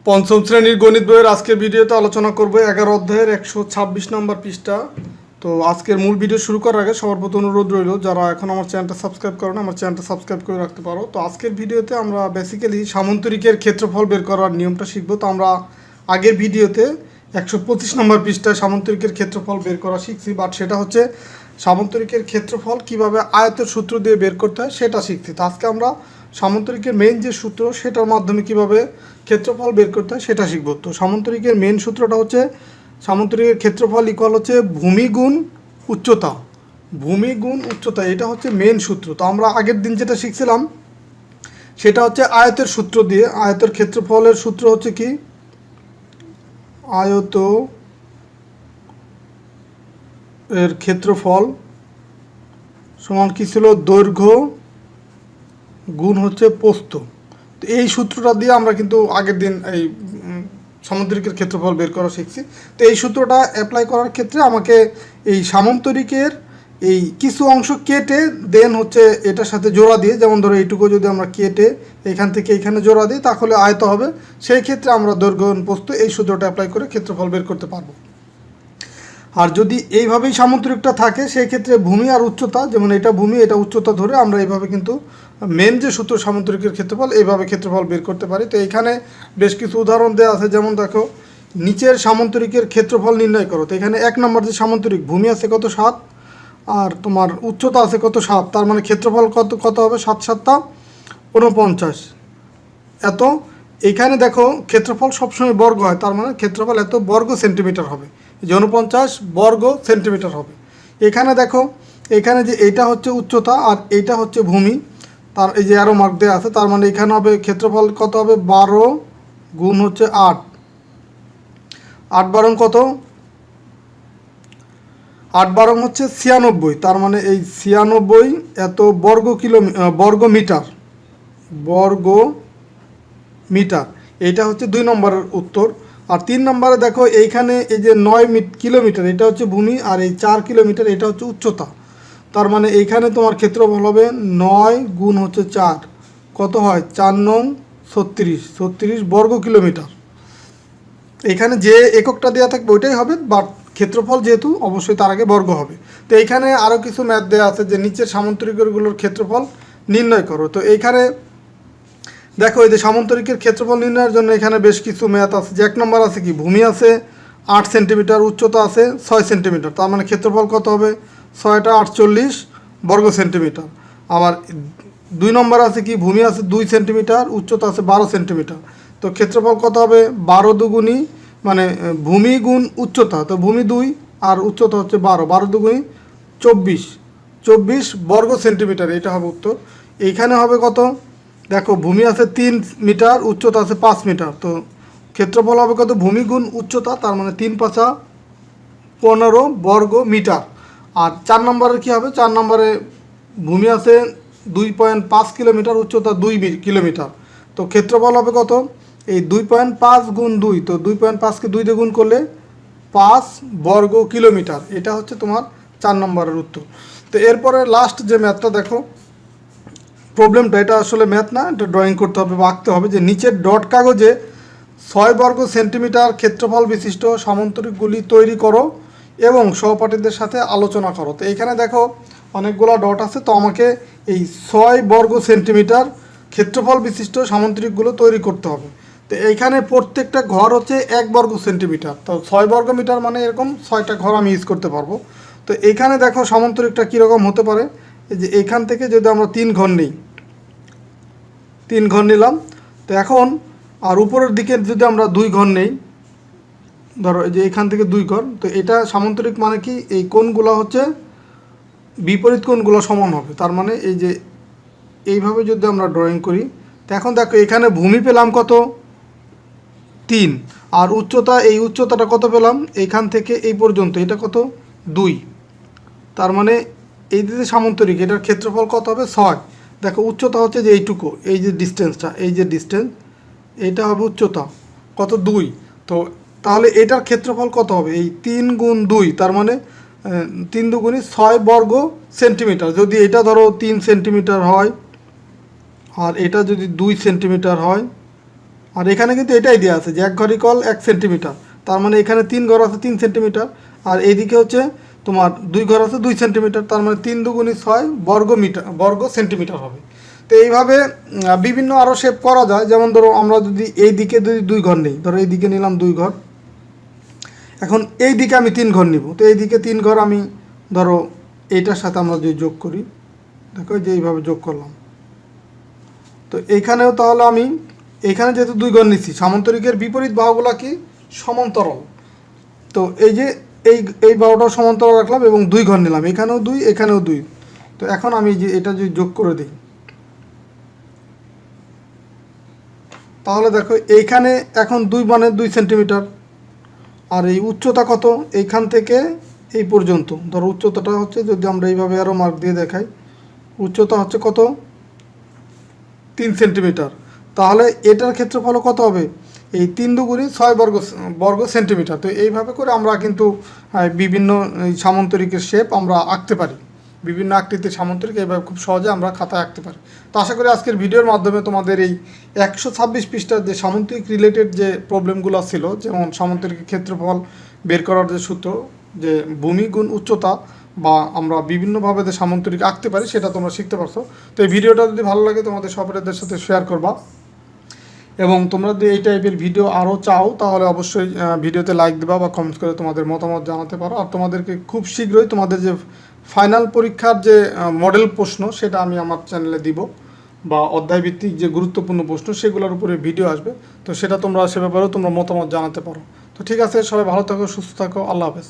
পঞ্চম শ্রেণীর গণিত বইয়ের আজকের ভিডিওতে আলোচনা করব 11 অধ্যায়ের 126 নম্বর পৃষ্ঠা। তো আজকের মূল ভিডিও শুরু করার আগে সবার প্রতি অনুরোধ রইল, যারা এখন আমার চ্যানেলটা সাবস্ক্রাইব করো না, আমার চ্যানেলটা সাবস্ক্রাইব করে রাখতে পারো। তো আজকের ভিডিওতে আমরা বেসিক্যালি সামান্তরিকের ক্ষেত্রফল বের করার নিয়মটা শিখবো। তো আমরা আগের ভিডিওতে 125 নম্বর পৃষ্ঠায় সামান্তরিকের ক্ষেত্রফল বের করা শিখছি, বাট সেটা হচ্ছে সামান্তরিকের ক্ষেত্রফল কিভাবে আয়তের সূত্র দিয়ে বের করতে হয় সেটা শিখছি। তো আজকে আমরা সামান্তরিকের মেইন যে সূত্র সেটার মাধ্যমে কিভাবে ক্ষেত্রফল বের করতে হয় সেটা শিখব। তো সামান্তরিকের মেইন সূত্রটা হচ্ছে সামান্তরিকের ক্ষেত্রফল ইকুয়াল হচ্ছে ভূমি গুণ উচ্চতা। ভূমি গুণ উচ্চতা, এটা হচ্ছে মেইন সূত্র। তো আমরা আগের দিন যেটা শিখছিলাম সেটা হচ্ছে আয়তের সূত্র দিয়ে। আয়তের ক্ষেত্রফলের সূত্র হচ্ছে কি, আয়ত এর ক্ষেত্রফল সমান কি ছিল, দৈর্ঘ্য গুণ হচ্ছে প্রস্থ। তো এই সূত্রটা দিয়ে আমরা কিন্তু আগের দিন এই সামান্তরিকের ক্ষেত্রফল বের করা শিখছি। তো এই সূত্রটা অ্যাপ্লাই করার ক্ষেত্রে আমাকে এই সামান্তরিকের এই কিছু অংশ কেটে দেন হচ্ছে এটার সাথে জোড়া দিয়ে, যেমন ধরো এইটুকু যদি আমরা কেটে এখান থেকে এখানে জোড়া দিই তাহলে আয়ত হবে। সেই ক্ষেত্রে আমরা দৈর্ঘ্য গুণ প্রস্থ এই সূত্রটা অ্যাপ্লাই করে ক্ষেত্রফল বের করতে পারবো। আর যদি এইভাবেই সামান্তরিকটা থাকে সেই ক্ষেত্রে ভূমি আর উচ্চতা, যেমন এটা ভূমি এটা উচ্চতা ধরে আমরা এইভাবে কিন্তু মেন যে সূত্র সামান্তরিকের ক্ষেত্রফল এইভাবে ক্ষেত্রফল বের করতে পারি। তো এখানে বেশ কিছু উদাহরণ দেওয়া আছে, যেমন দেখো নিচের সামান্তরিকের ক্ষেত্রফল নির্ণয় করো। তো এখানে 1 নম্বর যে সামান্তরিক ভূমি আছে কত 7, আর তোমার উচ্চতা আছে কত 7, তার মানে ক্ষেত্রফল কত হবে 7 7 49 এত। এইখানে দেখো ক্ষেত্রফল সবসময় বর্গ হয়, তার মানে ক্ষেত্রফল এত বর্গ সেন্টিমিটার হবে, 49 বর্গ সেন্টিমিটার হবে। এখানে দেখো এখানে যে এইটা হচ্ছে উচ্চতা আর এইটা হচ্ছে ভূমি, তার এই যে অ্যারো মার্ক দেওয়া আছে, তার মানে এখানে হবে ক্ষেত্রফল কত হবে 12 গুণ হচ্ছে 8, 8 বারং কত, 8 বারং হচ্ছে 96, তার মানে এই 96 এত বর্গ মিটার, বর্গ মিটার। এইটা হচ্ছে 2 নম্বরের উত্তর। আর 3 নম্বরে দেখো এইখানে এই যে 9 কিলোমিটার এটা হচ্ছে ভূমি, আর এই 4 কিলোমিটার এটা হচ্ছে উচ্চতা। তার মানে এইখানে তোমার ক্ষেত্রফল হবে 9 গুণ হচ্ছে 4, কত হয় 4 9 36 বর্গ কিলোমিটার। এখানে যে এককটা দেওয়া থাকবে ওইটাই হবে, বাট ক্ষেত্রফল যেহেতু অবশ্যই তার আগে বর্গ হবে। তো এইখানে আরও কিছু ম্যাথ দেওয়া আছে যে নিচের সামান্তরিকগুলোর ক্ষেত্রফল নির্ণয় করো। তো এইখানে দেখো এই যে সামান্তরিকের ক্ষেত্রফল নির্ণয়ের জন্য এখানে বেশ কিছু ম্যাথ আছে। যে 1 নম্বর আছে কি, ভূমি আছে 8 সেন্টিমিটার, উচ্চতা আছে 6 সেন্টিমিটার, তার মানে ক্ষেত্রফল কত হবে 6টা 48 বর্গ সেন্টিমিটার। আবার 2 নম্বর আছে কি, ভূমি আছে 2 সেন্টিমিটার, উচ্চতা আছে 12 সেন্টিমিটার, তো ক্ষেত্রফল কত হবে 12 দুগুণী মানে ভূমি গুণ উচ্চতা, তো ভূমি 2 আর উচ্চতা হচ্ছে 12, 12 দুগুণী 24 বর্গ সেন্টিমিটার, এটা হবে উত্তর। এইখানে হবে কত, দেখো ভূমি আছে 3 মিটার, উচ্চতা আছে 5 মিটার, তো ক্ষেত্রফল হবে কত ভূমি গুণ উচ্চতা, তার মানে 3 5 15 বর্গ মিটার। আর 4 নম্বরের কী হবে, 4 নম্বরে ভূমি আছে 2.5 কিলোমিটার, উচ্চতা 2 কিলোমিটার, তো ক্ষেত্রফল হবে কত এই 2.5 গুণ 2, তো 2.5কে 2 দিয়ে গুণ করলে 5 বর্গ কিলোমিটার। এটা হচ্ছে তোমার 4 নম্বরের উত্তর। তো এরপরে লাস্ট যে ম্যাথটা দেখো, প্রবলেমটা এটা আসলে ম্যাথ না, এটা ড্রয়িং করতে হবে বা আঁকতে হবে, যে নিচের ডট কাগজে 6 বর্গ সেন্টিমিটার ক্ষেত্রফল বিশিষ্ট সামান্তরিকগুলি তৈরি করো এবং সহপাঠীদের সাথে আলোচনা করো। তো এখানে দেখো অনেকগুলো ডট আছে, তো আমাকে এই 6 বর্গ সেন্টিমিটার ক্ষেত্রফল বিশিষ্ট সামান্তরিকগুলো তৈরি করতে হবে। তো এইখানে প্রত্যেকটা ঘর হচ্ছে 1 বর্গ সেন্টিমিটার, তো 6 বর্গ মিটার মানে এরকম 6টা ঘর আমি ইউজ করতে পারবো। তো এইখানে দেখো সামান্তরিকটা কীরকম হতে পারে, এই যে এইখান থেকে যদি আমরা 3 ঘর নিই, 3 ঘর নিলাম, তো এখন আর উপরের দিকে যদি আমরা 2 ঘর নেই, ধরো এই যে এখান থেকে 2 ঘর, তো এটা সামান্তরিক মানে কি এই কোণগুলো হচ্ছে বিপরীত কোণগুলো সমান হবে। তার মানে এই যে এইভাবে যদি আমরা ড্রয়িং করি, তো এখন দেখো এখানে ভূমি পেলাম কত 3, আর উচ্চতা এই উচ্চতাটা কত পেলাম এইখান থেকে এই পর্যন্ত, এটা কত 2, তার মানে এই যে সামান্তরিক এটার ক্ষেত্রফল কত হবে 6। দেখো উচ্চতা হচ্ছে যে এইটুকু, এই যে ডিস্টেন্সটা, এই যে ডিস্টেন্স এইটা হবে উচ্চতা কত 2, তো তাহলে এটার ক্ষেত্রফল কত হবে এই 3 গুণ 2, তার মানে 3 দুগুণী 6 বর্গ সেন্টিমিটার। যদি এটা ধরো 3 সেন্টিমিটার হয় আর এটা যদি 2 সেন্টিমিটার হয় আর এখানে কিন্তু এটাই দেওয়া আছে যে 1 ঘর ইকুয়াল 1 সেন্টিমিটার, তার মানে এখানে 3 ঘর আছে 3 সেন্টিমিটার, আর এইদিকে হচ্ছে তোমার 2 ঘর আছে 2 সেন্টিমিটার, তার মানে 3 দুগুণী 6 বর্গ সেন্টিমিটার হবে। তো এইভাবে বিভিন্ন আরও শেপ করা যায়। যেমন ধরো আমরা যদি এই দিকে যদি 2 ঘর নিই, ধরো এই দিকে নিলাম 2 ঘর, এখন এই দিকে আমি 3 ঘর নিব, তো এই দিকে 3 ঘর আমি ধরো এইটার সাথে আমরা যদি যোগ করি, দেখো যে এইভাবে যোগ করলাম, তো এইখানেও তাহলে আমি এইখানে যেহেতু 2 ঘর নিচ্ছি, সামান্তরিকের বিপরীত বাহুগুলা কি সমান্তরাল, তো এই যে এই বাহুটা সমান্তরাল রাখলাম এবং 2 ঘর নিলাম, এখানেও 2 এখানেও 2। তো এখন আমি যে এটা যদি যোগ করে দিই, তাহলে দেখো এইখানে এখন 2 মানে 2 সেন্টিমিটার, আর এই উচ্চতা কত, এইখান থেকে এই পর্যন্ত ধরো উচ্চতাটা হচ্ছে, যদি আমরা এইভাবে আরও মার্ক দিয়ে দেখাই, উচ্চতা হচ্ছে কত 3 সেন্টিমিটার, তাহলে এটার ক্ষেত্রফল কত হবে, এই 3 দুগুণী 6 বর্গ সেন্টিমিটার। তো এইভাবে করে আমরা কিন্তু বিভিন্ন সামান্তরিকের শেপ আমরা আঁকতে পারি, বিভিন্ন আকৃতির সামান্তরিক এইভাবে খুব সহজে আমরা খাতায় আঁকতে পারি। তো আশা করি আজকের ভিডিওর মাধ্যমে তোমাদের এই 126 পৃষ্ঠার যে সামান্তরিক রিলেটেড যে প্রবলেমগুলো ছিল, যেমন সামান্তরিকের ক্ষেত্রফল বের করার যে সূত্র, যে ভূমি গুণ উচ্চতা, বা আমরা বিভিন্নভাবে যে সামান্তরিক আঁকতে পারি, সেটা তোমরা শিখতে পারছো। তো এই ভিডিওটা যদি ভালো লাগে তোমাদের সপরিবারের সাথে শেয়ার করবা, এবং তোমরা যদি এই টাইপের ভিডিও আরও চাও তাহলে অবশ্যই ভিডিওতে লাইক দেবা বা কমেন্টস করে তোমাদের মতামত জানাতে পারো। আর তোমাদেরকে খুব শীঘ্রই তোমাদের যে ফাইনাল পরীক্ষার যে মডেল প্রশ্ন, সেটা আমি আমার চ্যানেলে দিব, বা অধ্যায়ভিত্তিক যে গুরুত্বপূর্ণ প্রশ্ন সেগুলোর উপরে ভিডিও আসবে, তো সেটা তোমরা সে ব্যাপারেও তোমরা মতামত জানাতে পারো। তো ঠিক আছে, সবাই ভালো থাকো, সুস্থ থাকো, আল্লাহ হাফেজ।